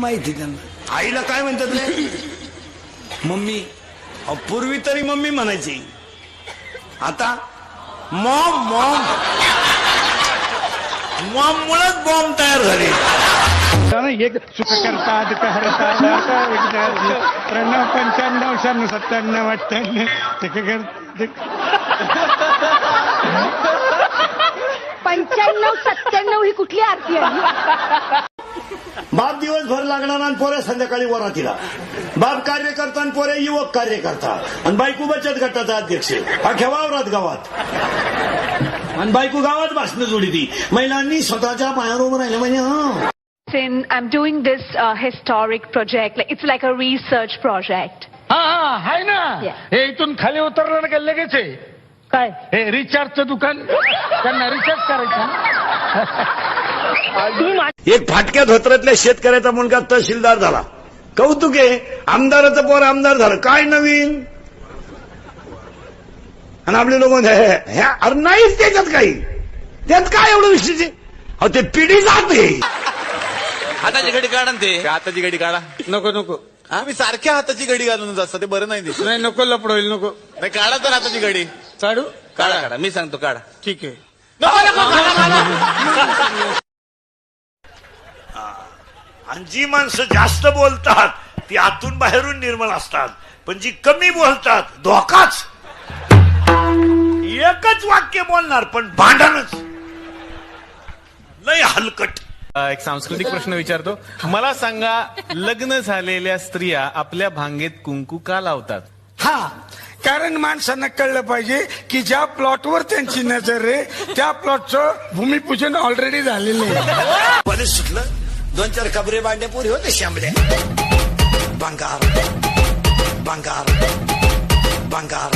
माहिती त्यांना. आईला काय म्हणतात रे? मम्मी. पूर्वी तरी मम्मी म्हणायची, आता मॉम मॉम. मॉम मुळेच बॉम्ब तयार झाले. एक सुख करता दुःख हरता प्रणव 95 96 97 95 97 ही कुठली आरती आहे? बाप दिवसभर लागणार आणि पोरे संध्याकाळी वरातीला. बाप कार्य करता आणि पोरे युवक कार्य करता. आणि बायको बचत गटाचा अध्यक्ष अख्या वावरात गावात. आणि बायको गावात भाषण जोडी ती. महिलांनी स्वतःच्या पायावर उभं राहिलं म्हणजे. I'm doing this historic project. Like it's like a research project. हा हाय ना. Yeah. हे इथून खाली उतरलं का लगेच आहे काय? हे रिचार्जचं दुकान, त्यांना रिचार्ज करायचं. एक फाटक्या धोत्रातल्या शेतकऱ्याचा मुलगा तहसीलदार झाला. कौतुक आहे. आमदाराचं पोर आमदार झालं. काय नवीन? आणि आपले लोक अरे नाहीच त्याच्यात काही. त्यात काय एवढं विशेष आहे? अहो ते पिढी जाते. हाताची घडी काढा ना ते. हाताची घडी काढा. नको नको. तुम्ही सारख्या हाताची घडी घालून असता ते बरं नाही दिसत. नाही नको लपड होईल. नको. नाही काढा तर हाताची घडी. काढू. काढा काढा. मी सांगतो काढा. ठीक आहे. आणि जी माणसं जास्त बोलतात ती आतून बाहेरून निर्मळ असतात. पण जी कमी बोलतात धोकाच. एकच वाक्य बोलणार पण भांडणच. लय हलकट. एक सांस्कृतिक प्रश्न विचारतो. मला सांगा, लग्न झालेल्या स्त्रिया आपल्या भांगेत कुंकू का लावतात? हा, कारण माणसांना कळलं पाहिजे की ज्या प्लॉटवर त्यांची नजर आहे त्या प्लॉटचं भूमिपूजन ऑलरेडी झालेलं आहे. पण सुटलं. 2-4 कबरे बांधल्या पुरी होते शांबड्या. बंगार बंगार बंगार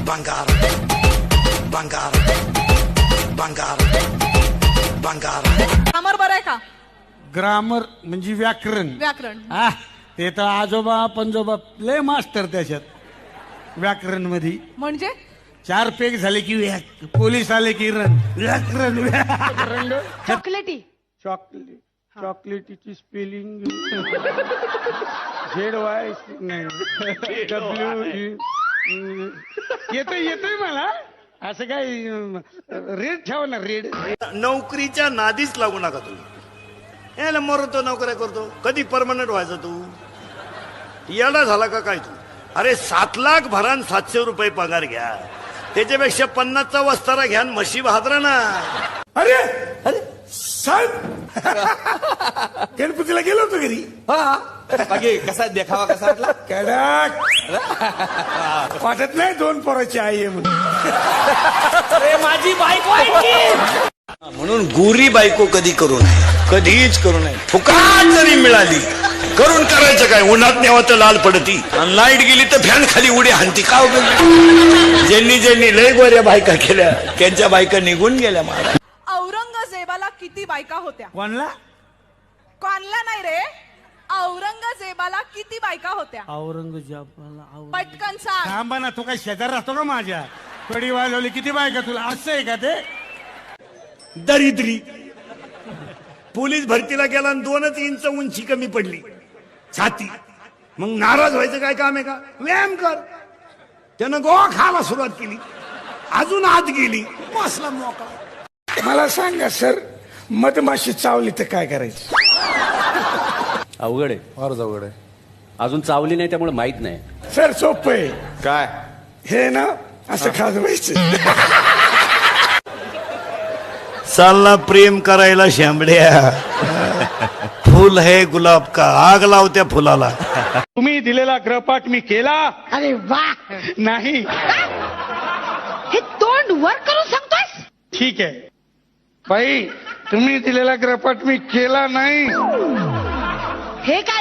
बंगार बंगार बंगार बंगार. ग्रामर बरं आहे का? ग्रामर म्हणजे व्याकरण. व्याकरण. ते तर आजोबा पंजोबा लय मास्टर त्याच्यात व्याकरण मध्ये. म्हणजे 4 पेग झाले की पोलीस आले की रन. व्याकरण. चॉकलेटी. चॉकलेटीची स्पेलिंग ZY नाही W. येतोय मला. असं काय रेड ठेवा ना. रेड. नोकरीच्या नादीच लागू नका तुम्ही. याला मरतो नोकऱ्या करतो. कधी परमनंट व्हायचा तू? येडा झाला का काय तू? अरे 7 लाख भरान 700 रुपये पगार घ्या. त्याच्यापेक्षा 50चा वस्तारा घ्या. म्हशी भाद्रा ना. अरे अरे साहेब गणपतीला गेलो होतो घरी. बाकी कसा देखावा कसा वाटला? कडक वाटत नाही 2 पोराची आई आहे म्हणून. माझी बायको आहे. म्हणून गोरी बायको कधी करू नये. कधीच करू नये. फुकाट जरी मिळाली करून करायचं काय? उन्हात नेवा तर लाल पडती आणि लाईट गेली तर फॅन खाली उडी हाणती. का ज्यांनी लय गोऱ्या बायका केल्या त्यांच्या बायका निघून गेल्या. मला औरंगजेबाला किती बायका होत्या? कोणला? कोणला नाही रे. औरंगजेबाला किती बायका होत्या? औरंगजेबाला. पटकन सांग. थांबा ना. तू काय शेजार राहतो का माझ्या? कडी वाजवली किती बायका तुला? असं आहे का ते? दरिद्री. पोलीस भरतीला गेला आणि 2 इंच उंची कमी पडली छाती. मग नाराज व्हायचं काय काम आहे का? व्यायाम कर. त्यानं गोवा खायला सुरुवात केली. अजून आत गेली. बसला मोकळा. मला सांगा सर, मधमाशी चावली तर काय करायचं? अवघड आहे. फारच अवघड आहे. अजून चावली नाही त्यामुळे माहित नाही. सर सोपं आहे. काय? हे ना असं खाजवायचं. चालला प्रेम करायला शांबड्या. फुल है गुलाब का. आग लाव त्या फुलाला. तुम्ही दिलेला गृहपाठ मी केला. अरे वा. नाही. हे तोंड वर करून सांगतोस? ठीक आहे बाई, तुम्ही दिलेला गृहपाठ मी केला नाही. हे काय